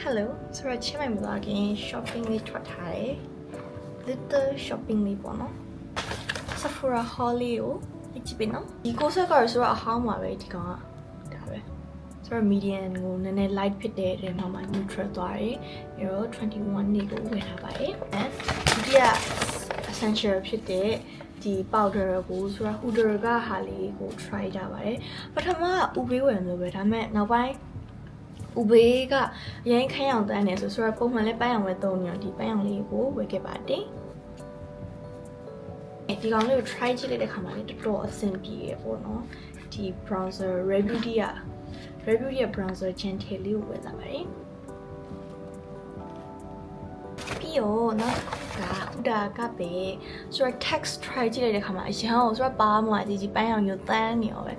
Hello ဆိုတော့ချင်းမိုင်မလာခင် shopping လေးထွက်ထားတယ် little shopping လေးပေါ့နော် Sephora haul လေးကိုကြည့်ပေးနော်ဒီကိုဆက်ကတော့ဆိုတော့အဟောင်းပါပဲဒီကောင်ကဒါပဲဆိုတော့ medium ကိုနည်းနည်း light ဖြစ်တဲ့ထဲမှာ neutral သွားတယ်အဲတော့21နေကိုဝယ်ထားပါတယ်အဲဒုတိယ essential ဖြစ်တဲ့ဒီ powder ကိုဆိုတော့ Huda ကဟာလေးကို try ကြပါတယ်ပထမက UV ဝယ်လို့ပဲဒါပေမဲ့နောက်ပိုင်းဥဘေးကအရင်ခန်းအောင်တန်းနေဆိုတော့ပုံမှန်လဲပန်းအောင်ပဲသုံးနေတော့ဒီပန်းအောင်လေးကိုဝယ်ခဲ့ပါတယ်ဒီကောင်လေးကို try ကြည့်လိုက်တဲ့ခါမှာလည်းတော်တော်အဆင်ပြေရပေါ့နော်ဒီ bronzer Rare Beauty က bronzer gentle လေးကိုဝယ်လာပါတယ်ပြီးတော့နောက်Huda ကပဲဆိုတော့ text try ကြည့်လိုက်တဲ့ခါမှာအရန်ကိုဆိုတော့ပါမှာဒီပန်းအောင်ရုပ်တန်းနေရောပဲ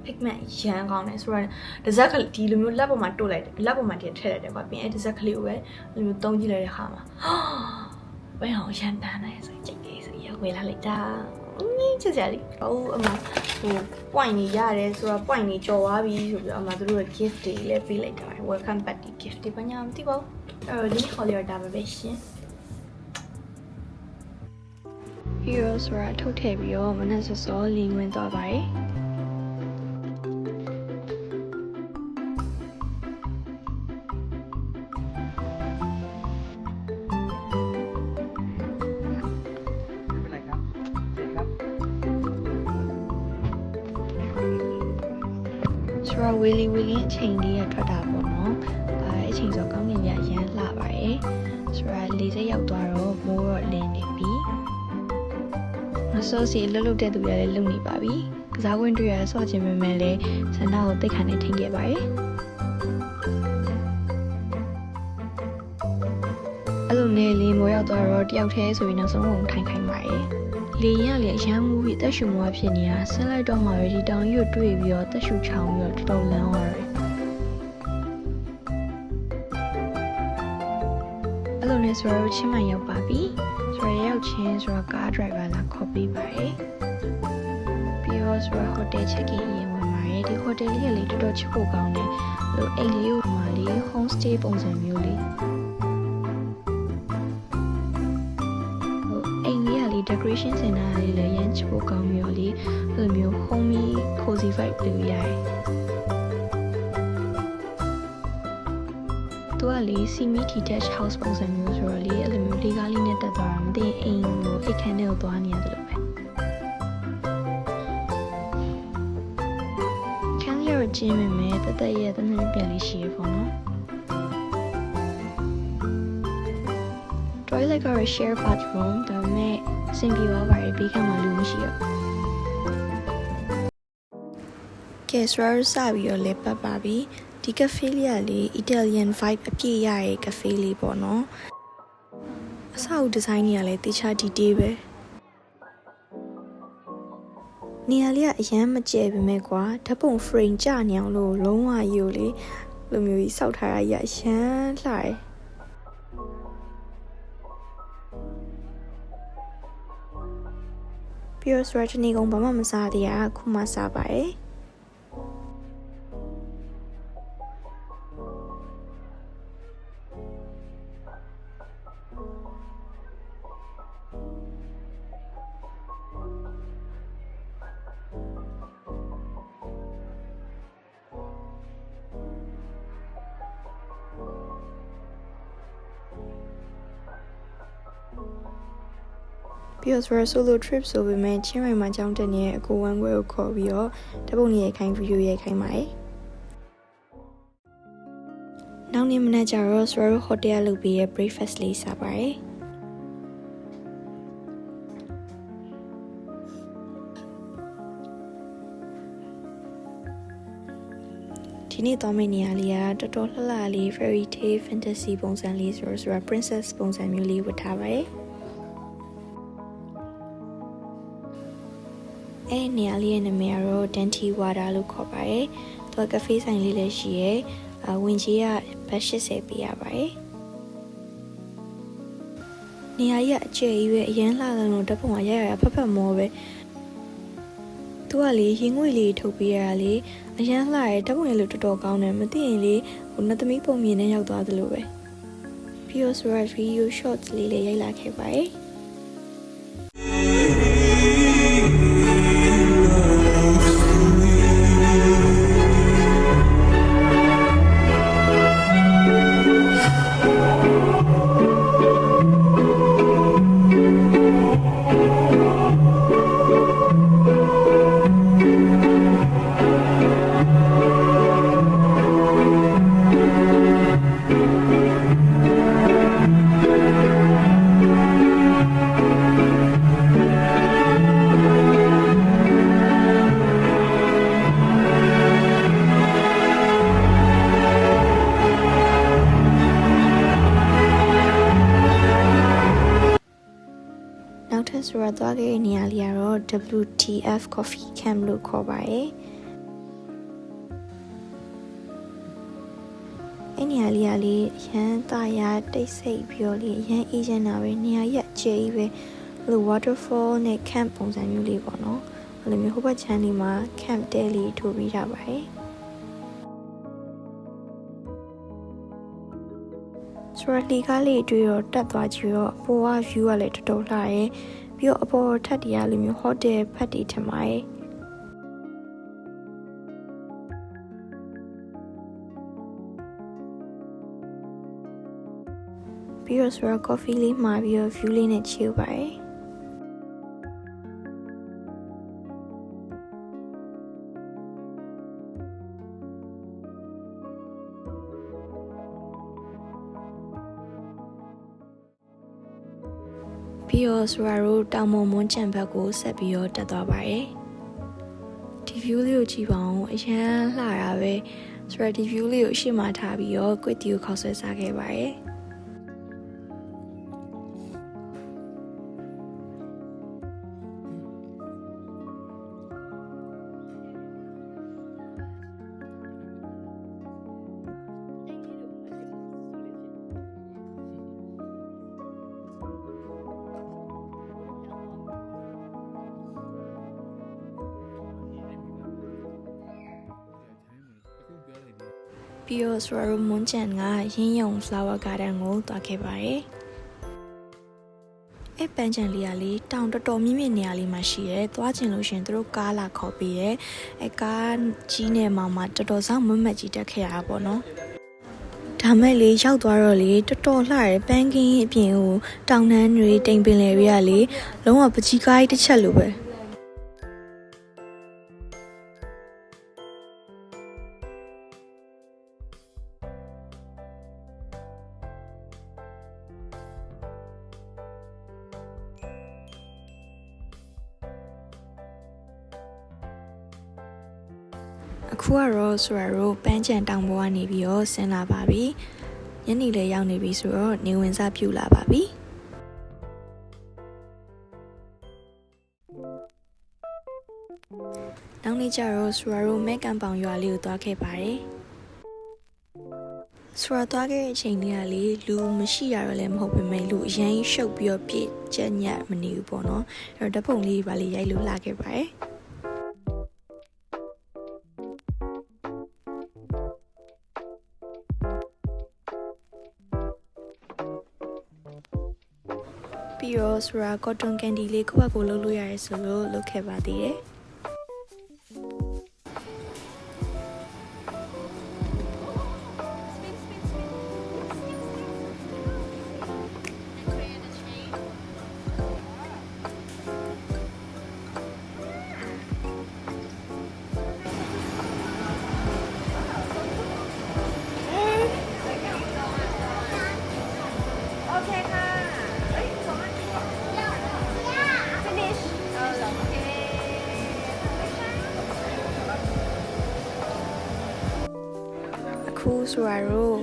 pigment ရမ်းကောင်းတယ်ဆိုတော့ဒီဇက်ကဒီလိုမျိုးလက်ပေါ်မှာတိုးလိုက်တယ်လက်ပေါ်မှာထည့်လိုက်တယ်ကွာပြီးရင်ဒီဇက်ကလေးကိုပဲလိုမျိုးသုံးကြည့်လိုက်တဲ့ခါမှာဘယ်အောင်ရမ်းတန်းနေဆိုကြိတ်လေးဆိုရဝယ်လာလိုက်တာချစ်စရာလေးအမဟို point နေရတယ်ဆိုတော့ point နေကြော်သွားပြီဆိုပြီးအမတို့ရဲ့ gift တွေလည်းပေးလိုက်တာ welcome party gift တွေဘာညာမသိပါဘူးအဲ့တော့ဒီ holiday ဒါပဲရှင် Heroes ဆိုတာထုတ်ထည့်ပြီးတော့မနက်စောစောလင်းဝင်သွားပါတယ်ဆိုတော့ဝီလီအချိန်လေးရထွက်တာပေါ့နော်အချိန်ဆိုကောင်းကင်ရရမ်းလှပါတယ်ဆိုတော့လေးစိတ်ရောက်သွားတော့မိုးတော့လင်းနေပြီမစောစီလှုပ်တဲ့သူရလည်းလုံနေပါပြီကစားကွင်းတွေ့ရဆော့ခြင်းပဲမဲ့လည်းဆန္ဒကိုသိခံနေထိန်ခဲ့ပါတယ်အဲ့လိုနဲ့လေးမိုးရောက်သွားတော့တယောက်တည်းဆိုရင်နောက်ဆုံးဝင်ထိုင်ပါတယ်လေရင်ကလည်းအရမ်းမူပြီးတက်ရှူမွားဖြစ်နေတာဆင်းလိုက်တော့မှပဲဒီတောင်ကြီးကိုတွေ့ပြီးတော့တက်ရှူချောင်းပြီးတော့တော်တော်လန်းသွားတယ်အဲ့လိုနဲ့ဆိုတော့ချင်းမှရောက်ပါပြီဆိုတော့ရောက်ချင်းဆိုတော့ကားဒရိုင်ဘာလာခေါ်ပေးပါတယ်ပြီးတော့ဆိုတော့ဟိုတယ်ချက်ကင်ရင်ဝင်ပါတယ်ဒီဟိုတယ်လေးကလေတော်တော်ချစ်ဖို့ကောင်းတယ်ဟိုအိမ်လေးကိုမှလေ home stay ပုံစံမျိုးလေးdecoration center လေးလည်းရမ်းချိုးကောင်းမျိုးလေးအဲ့လိုမျိုး homey cozy vibe လေးရတယ်။သူကလေ semi detached house ပုံစံမျိုးဆိုတော့လေအဲ့လိုမျိုးလေးကားလေးနဲ့တက်သွားတာမသိအိမ်ကိုအိတ်ခန်းထဲကိုသွားနေရတယ်လို့ပဲ။ခန်းလေးကိုကျင်းမိမယ်တသက်ရဲ့တနည်းပြန်လေးရှိရပေါ့နော်။ toilet ကတော့ share bathroom ဒါပေမဲ့စင်ပြေသွားပါတယ်ဘေးကမှလူမရှိတော့ကဲဆိုတော့စပြီးတော့လဲပတ်ပါပြီဒီ cafe လေးကလေ Italian vibe အပြည့်ရတဲ့ cafe လေးပေါ့နော်အဆောက်ဒီဇိုင်းကြီးကလည်းတခြား detail ပဲနေရာလေးကအရန်မကျဲပေမဲ့ကွာဓာတ်ပုံ frame ကျနေအောင်လို့လုံးဝယူလေလိုမျိုးကြီးစောက်ထားရရမ်းလှတယ်ပြီးတော့ strategy ကုန်းဘာမှမစားသေးရအခုမှစားပါတယ်ပြီးတော့ solo trip ဆိုပေမဲ့ချင်းမိုင်မှာကြောင်းတက်နေတဲ့အကိုဝမ်းခွဲကိုခေါ်ပြီးတော့ဓာတ်ပုံရိုက်ခိုင်းဗီဒီယိုရိုက်ခိုင်းပါတယ်။နောက်နေ့မနက်ကျတော့ Swaro Hotel လုပ်ပြီးရဲ့ breakfast လေးစားပါတယ်။ဒီနေ့သွားမယ့်နေရာလေးကတော်တော်လှလှလေး fairy tale fantasy ပုံစံလေးဆိုတော့ princess ပုံစံမျိုးလေးဝတ်ထားပါတယ်။အဲ့နေရာလေးရဲ့နာမည်ကတော့ Dainty Water လို့ခေါ်ပါတယ်။သူက cafe ဆိုင်လေးလည်းရှိရဲ။ဝင်ကြီးကဘတ်80ပေးရပါတယ်။နေရာကြီးကအကျယ်ကြီးပဲအရန်လှတယ်လို့ဓာတ်ပုံကရဖက်ဖက်မောပဲ။ သူကလေရင်ငွေလေးထုတ်ပေးရတာလေအရန်လှရဲဓာတ်ပုံရလို့တော်တော်ကောင်းတယ်မသိရင်လေဟိုနှစ်သမီးပုံမြင်နဲ့ရောက်သွားသလိုပဲပြီးတော့ဆိုရဗီဒီယို shorts လေးလည်းရိုက်လာခဲ့ပါတယ်နောက်ထပ်ဆိုတော့သွားခဲ့တဲ့နေရာလေးကတော့ WTF Coffee Camp လို့ခေါ်ပါတယ်။အဲ့နေရာလေးကလေအရန်သားရတိတ်ဆိတ်ပြီးတော့လေအရန်အေးချမ်းတာပဲနေရာကြီးအကျယ်ကြီးပဲအဲ့လို waterfall နဲ့ camp ပုံစံမျိုးလေးပေါ့နော်။အဲ့လိုမျိုးဟိုဘက်ခြမ်းလေးမှာ camp တဲလေးထိုးပြီးထားပါတယ်။ဆိုတော့ဒီကားလေးတွေ့တော့တက်သွားကြည့်တော့အပေါ်က view ကလည်းတော်တော်လှရဲပြီးတော့အပေါ်ထပ်တရားလိုမျိုး hotel ဖက်တီထင်ပါတယ်ပြီးတော့ဆိုတော့ coffee လေးမှာပြီးတော့ view လေးနဲ့ချိုးပါတယ်ပြီးတော့ဆိုရတို့တောင်မွန်မွန်းချံဘက်ကိုဆက်ပြီးတော့တက်သွားပါတယ်ဒီ view လေးကိုကြည့်ပါဦးအရန်လှတာပဲဆိုတော့ဒီ view လေးကိုအရှိမထားပြီးတော့ကွက်တီကိုခောက်ဆွဲစားခဲ့ပါတယ်ပြီးတော့ဆိုတော့မွန်ချန်ကရင်းယုံ flower garden ကိုတွားခဲ့ပါတယ်။အဲ့ပန်းချန်လေးကလေတောင်တော်တော်မြင့်မြင့်နေရာလေးမှာရှိရဲ။သွားချင်လို့ရှင်သူတို့ကားလာခေါ်ပေးရဲ။အဲ့ကားကြီးနဲ့မှတော်တော်ဆောင်မွတ်မတ်ကြီးတက်ခဲ့ရတာပေါ့နော်။ဒါမဲ့လေရောက်သွားတော့လေတော်တော်လှရဲပန်းကင်းအပြင်ကိုတောင်တန်းတွေတိမ်ပင်လယ်တွေကလေလုံးဝပကြီးကားကြီးတစ်ချက်လိုပဲ။အခုကတော့ဆိုရတို့ပန်းချန်တောင်ပေါ်ကနေပြီးတော့ဆင်းလာပါပြီညနေလည်းရောက်နေပြီဆိုတော့နေဝင်စားပြူလာပါပြီနောက်နေ့ကျတော့ဆိုရတို့မဲကန်ပေါင်ရွာလေးကိုသွားခဲ့ပါတယ်ဆိုရသွားခဲ့တဲ့အချိန်လေးကလေလူမရှိရတော့လည်းမဟုတ်ပေမဲ့လူအရင်ရှုပ်ပြီးတော့ပြည့်ကျက်ညက်မနေဘူးပေါ့နော်အဲ့တော့ဓာတ်ပုံလေးပါလေးရိုက်လို့လာခဲ့ပါတယ်ပြီးတော့ဆိုရာ cotton candy လေးကိုယ့်ဘက်ကိုလုပ်လို့ရတယ်ဆိုလို့လုပ်ခဲ့ပါသေးတယ်အခုဆိုရတော့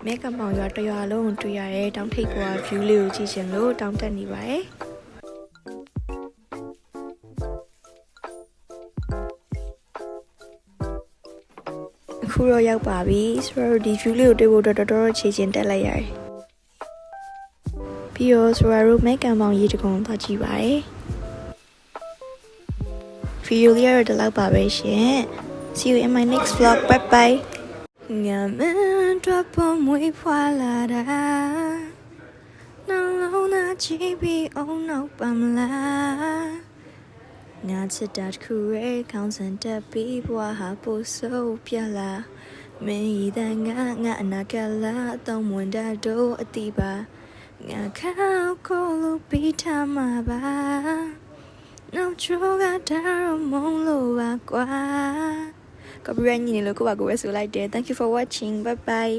မဲကမောင်ရွာတရွာလုံးတွေ့ရတဲ့တောင်ထိပ်ပေါ် view လေးကိုကြည့်ချင်လို့တောင်တက်နေပါတယ်အခုတော့ရောက်ပါပြီဆိုတော့ဒီ view လေးကိုတွေ့ဖို့တော်တော်ချေချင်းတက်လိုက်ရတယ်ပြီးတော့ဆိုရတော့မဲကမောင်ရေတကုံသွားကြည့်ပါတယ် ဗီဒီယိုလေးရတော့ဒီလောက်ပါပဲရှင် See you in my next vlog bye bye ငါမင်းတော့ပုံမွေးဖွာလာတာနှလုံးသားချီပြီးအောင်နောက်ပါမလားငါချစ်တာတစ်ခုရဲ့ခေါင်းစဉ်တက်ပြီးဘွားဟာပို့ဆိုးပြလာမင်းဤတဲ့ငါအနာကလာတော့ဝင်တာတော့အတိပါငါခေါက်ကိုလို့ပြီးထားမှာပါနောက်ချိုးကဒါတော့မုန်းလို့ပါကွာ Copyright ညီနေလို့ကိုပါကိုပဲဆိုလိုက်တယ် Thank you for watching bye bye